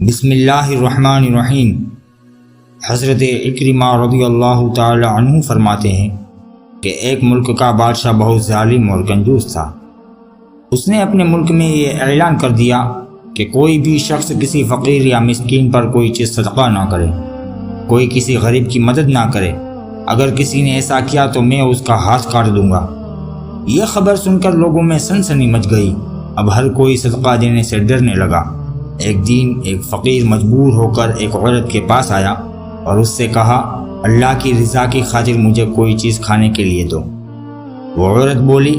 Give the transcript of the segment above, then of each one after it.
بسم اللہ الرحمن الرحیم۔ حضرت اکرمہ رضی اللہ تعالی عنہ فرماتے ہیں کہ ایک ملک کا بادشاہ بہت ظالم اور کنجوس تھا۔ اس نے اپنے ملک میں یہ اعلان کر دیا کہ کوئی بھی شخص کسی فقیر یا مسکین پر کوئی چیز صدقہ نہ کرے، کوئی کسی غریب کی مدد نہ کرے، اگر کسی نے ایسا کیا تو میں اس کا ہاتھ کاٹ دوں گا۔ یہ خبر سن کر لوگوں میں سنسنی مچ گئی۔ اب ہر کوئی صدقہ دینے سے ڈرنے لگا۔ ایک دن ایک فقیر مجبور ہو کر ایک عورت کے پاس آیا اور اس سے کہا، اللہ کی رضا کی خاطر مجھے کوئی چیز کھانے کے لیے دو۔ وہ عورت بولی،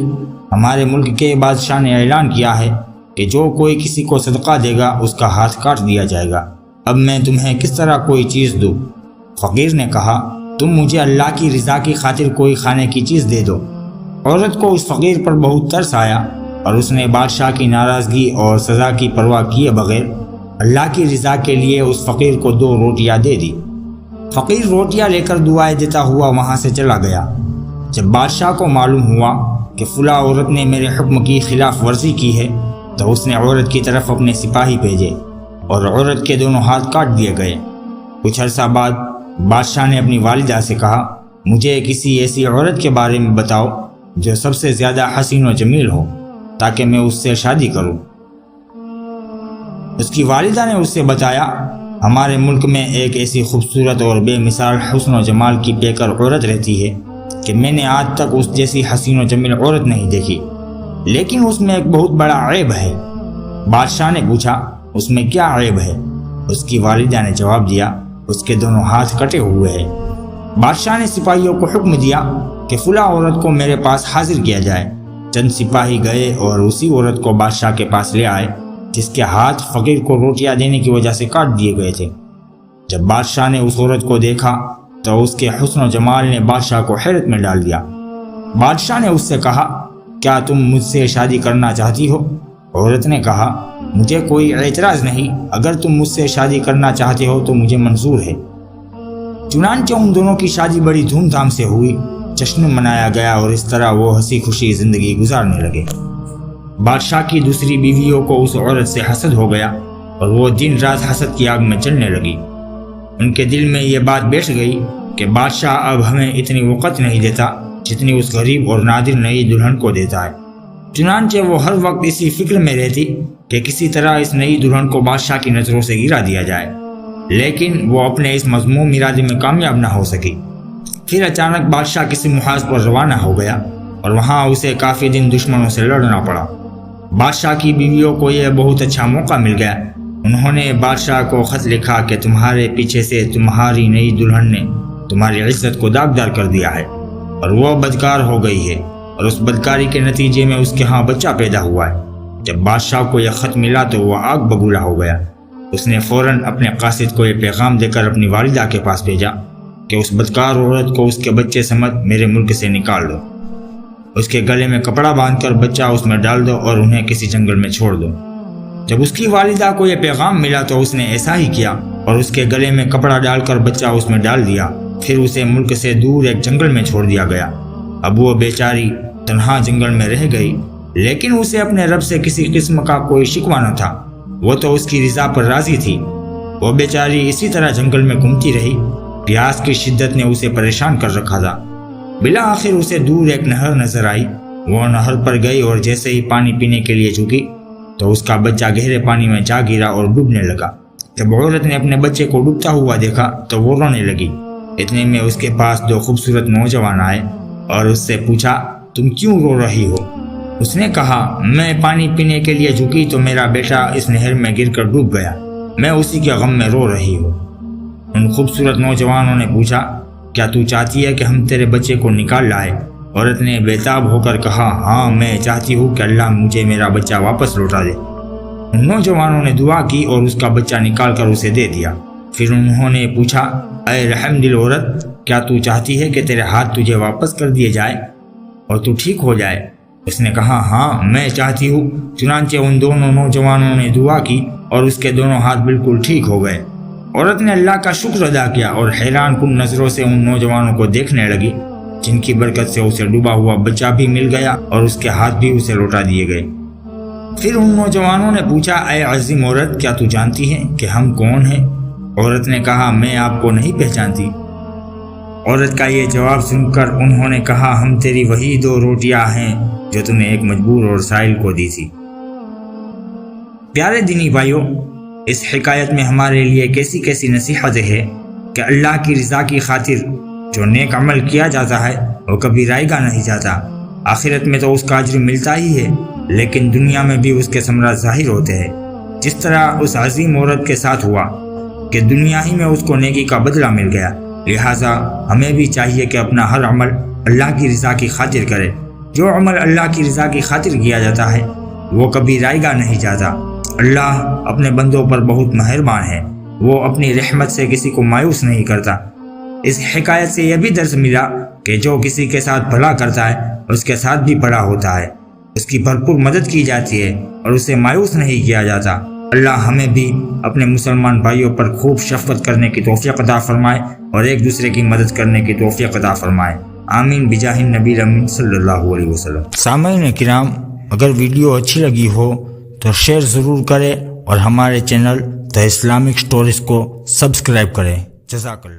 ہمارے ملک کے بادشاہ نے اعلان کیا ہے کہ جو کوئی کسی کو صدقہ دے گا اس کا ہاتھ کاٹ دیا جائے گا، اب میں تمہیں کس طرح کوئی چیز دوں؟ فقیر نے کہا، تم مجھے اللہ کی رضا کی خاطر کوئی کھانے کی چیز دے دو۔ عورت کو اس فقیر پر بہت ترس آیا اور اس نے بادشاہ کی ناراضگی اور سزا کی پرواہ کیے بغیر اللہ کی رضا کے لیے اس فقیر کو 2 روٹیاں دے دی۔ فقیر روٹیاں لے کر دعائیں دیتا ہوا وہاں سے چلا گیا۔ جب بادشاہ کو معلوم ہوا کہ فلاں عورت نے میرے حکم کی خلاف ورزی کی ہے تو اس نے عورت کی طرف اپنے سپاہی بھیجے اور عورت کے دونوں ہاتھ کاٹ دیے گئے۔ کچھ عرصہ بعد بادشاہ نے اپنی والدہ سے کہا، مجھے کسی ایسی عورت کے بارے میں بتاؤ جو سب سے زیادہ حسین و جمیل ہو تاکہ میں اس سے شادی کروں۔ اس کی والدہ نے اس سے بتایا، ہمارے ملک میں ایک ایسی خوبصورت اور بے مثال حسن و جمال کی پیکر عورت رہتی ہے کہ میں نے آج تک اس جیسی حسین و جمیل عورت نہیں دیکھی، لیکن اس میں ایک بہت بڑا عیب ہے۔ بادشاہ نے پوچھا، اس میں کیا عیب ہے؟ اس کی والدہ نے جواب دیا، اس کے دونوں ہاتھ کٹے ہوئے ہیں۔ بادشاہ نے سپاہیوں کو حکم دیا کہ فلاں عورت کو میرے پاس حاضر کیا جائے۔ چند سپاہی گئے اور اسی عورت کو بادشاہ کے پاس لے آئے جس کے ہاتھ فقیر کو روٹیاں دینے کی وجہ سے کاٹ دیے گئے تھے۔ جب بادشاہ نے اس عورت کو دیکھا تو اس کے حسن و جمال نے بادشاہ کو حیرت میں ڈال دیا۔ بادشاہ نے اس سے کہا، کیا تم مجھ سے شادی کرنا چاہتی ہو؟ عورت نے کہا، مجھے کوئی اعتراض نہیں، اگر تم مجھ سے شادی کرنا چاہتے ہو تو مجھے منظور ہے۔ چنانچہ ان دونوں کی شادی بڑی دھوم دھام سے ہوئی، جشن منایا گیا اور اس طرح وہ ہنسی خوشی زندگی گزارنے لگے۔ بادشاہ کی دوسری بیویوں کو اس عورت سے حسد ہو گیا اور وہ دن رات حسد کی آگ میں جلنے لگی۔ ان کے دل میں یہ بات بیٹھ گئی کہ بادشاہ اب ہمیں اتنی وقت نہیں دیتا جتنی اس غریب اور نادر نئی دلہن کو دیتا ہے۔ چنانچہ وہ ہر وقت اسی فکر میں رہتی کہ کسی طرح اس نئی دلہن کو بادشاہ کی نظروں سے گرا دیا جائے، لیکن وہ اپنے اس مذموم ارادے میں کامیاب نہ ہو سکی۔ پھر اچانک بادشاہ کسی محاذ پر روانہ ہو گیا اور وہاں اسے کافی دن دشمنوں سے لڑنا پڑا۔ بادشاہ کی بیویوں کو یہ بہت اچھا موقع مل گیا۔ انہوں نے بادشاہ کو خط لکھا کہ تمہارے پیچھے سے تمہاری نئی دلہن نے تمہاری عزت کو داغدار کر دیا ہے اور وہ بدکار ہو گئی ہے، اور اس بدکاری کے نتیجے میں اس کے ہاں بچہ پیدا ہوا ہے۔ جب بادشاہ کو یہ خط ملا تو وہ آگ بگولا ہو گیا۔ اس نے فوراً اپنے قاصد کو یہ پیغام دے کر اپنی والدہ کے پاس بھیجا کہ اس بدکار عورت کو اس کے بچے سمیت میرے ملک سے نکال دو، اس کے گلے میں کپڑا باندھ کر بچہ اس میں ڈال دو اور انہیں کسی جنگل میں چھوڑ دو۔ جب اس کی والدہ کو یہ پیغام ملا تو اس نے ایسا ہی کیا اور اس کے گلے میں کپڑا ڈال کر بچہ اس میں ڈال دیا۔ پھر اسے ملک سے دور ایک جنگل میں چھوڑ دیا گیا۔ اب وہ بیچاری تنہا جنگل میں رہ گئی، لیکن اسے اپنے رب سے کسی قسم کا کوئی شکوہ نہ تھا، وہ تو اس کی رضا پر راضی تھی۔ وہ بیچاری اسی طرح جنگل میں گھومتی رہی۔ پیاس کی شدت نے اسے پریشان کر رکھا تھا۔ بالآخر اسے دور ایک نہر نظر آئی۔ وہ نہر پر گئی اور جیسے ہی پانی پینے کے لیے جھکی تو اس کا بچہ گہرے پانی میں جا گرا اور ڈوبنے لگا۔ جب عورت نے اپنے بچے کو ڈوبتا ہوا دیکھا تو وہ رونے لگی۔ اتنے میں اس کے پاس 2 خوبصورت نوجوان آئے اور اس سے پوچھا، تم کیوں رو رہی ہو؟ اس نے کہا، میں پانی پینے کے لیے جھکی تو میرا بیٹا اس نہر میں گر کر ڈوب گیا، میں اسی کے غم میں رو رہی ہوں۔ ان خوبصورت نوجوانوں نے پوچھا، کیا تو چاہتی ہے کہ ہم تیرے بچے کو نکال لائیں؟ عورت نے بےتاب ہو کر کہا، ہاں میں چاہتی ہوں کہ اللہ مجھے میرا بچہ واپس لوٹا دے۔ ان نوجوانوں نے دعا کی اور اس کا بچہ نکال کر اسے دے دیا۔ پھر انہوں نے پوچھا، اے رحم دل عورت، کیا تو چاہتی ہے کہ تیرے ہاتھ تجھے واپس کر دیے جائے اور تو ٹھیک ہو جائے؟ اس نے کہا، ہاں میں چاہتی ہوں۔ چنانچہ ان دونوں نوجوانوں نے دعا کی اور اس کے دونوں ہاتھ بالکل ٹھیک ہو گئے۔ عورت نے اللہ کا شکر ادا کیا اور حیران کن نظروں سے ان نوجوانوں کو دیکھنے لگی، جن کی برکت سے اسے ڈوبا ہوا بچہ بھی مل گیا اور اس کے ہاتھ بھی اسے لوٹا دیے گئے۔ پھر ان نوجوانوں نے پوچھا اے عظیم عورت کیا تو جانتی ہے کہ ہم کون ہیں؟ عورت نے کہا میں آپ کو نہیں پہچانتی۔ عورت کا یہ جواب سن کر انہوں نے کہا ہم تیری وہی 2 روٹیاں ہیں جو تم نے ایک مجبور اور سائل کو دی تھی۔ پیارے دینی بھائیوں، اس حکایت میں ہمارے لیے کیسی کیسی نصیحت ہے کہ اللہ کی رضا کی خاطر جو نیک عمل کیا جاتا ہے وہ کبھی رائے گا نہیں جاتا۔ آخرت میں تو اس کا اجر ملتا ہی ہے، لیکن دنیا میں بھی اس کے ثمرات ظاہر ہوتے ہیں، جس طرح اس عظیم عورت کے ساتھ ہوا کہ دنیا ہی میں اس کو نیکی کا بدلہ مل گیا۔ لہٰذا ہمیں بھی چاہیے کہ اپنا ہر عمل اللہ کی رضا کی خاطر کرے۔ جو عمل اللہ کی رضا کی خاطر کیا جاتا ہے وہ کبھی رائے گا نہیں جاتا۔ اللہ اپنے بندوں پر بہت مہربان ہے، وہ اپنی رحمت سے کسی کو مایوس نہیں کرتا۔ اس حکایت سے یہ بھی درس ملا کہ جو کسی کے ساتھ بھلا کرتا ہے اس کے ساتھ بھی بھلا ہوتا ہے، اس کی بھرپور مدد کی جاتی ہے اور اسے مایوس نہیں کیا جاتا۔ اللہ ہمیں بھی اپنے مسلمان بھائیوں پر خوب شفقت کرنے کی توفیق عطا فرمائے اور ایک دوسرے کی مدد کرنے کی توفیق عطا فرمائے۔ آمین بجاہ النبی الامین صلی اللہ علیہ وسلم۔ سامعین کرام، اگر ویڈیو اچھی لگی ہو تو شیئر ضرور کریں اور ہمارے چینل دی اسلامک سٹوریز کو سبسکرائب کریں۔ جزاک اللہ۔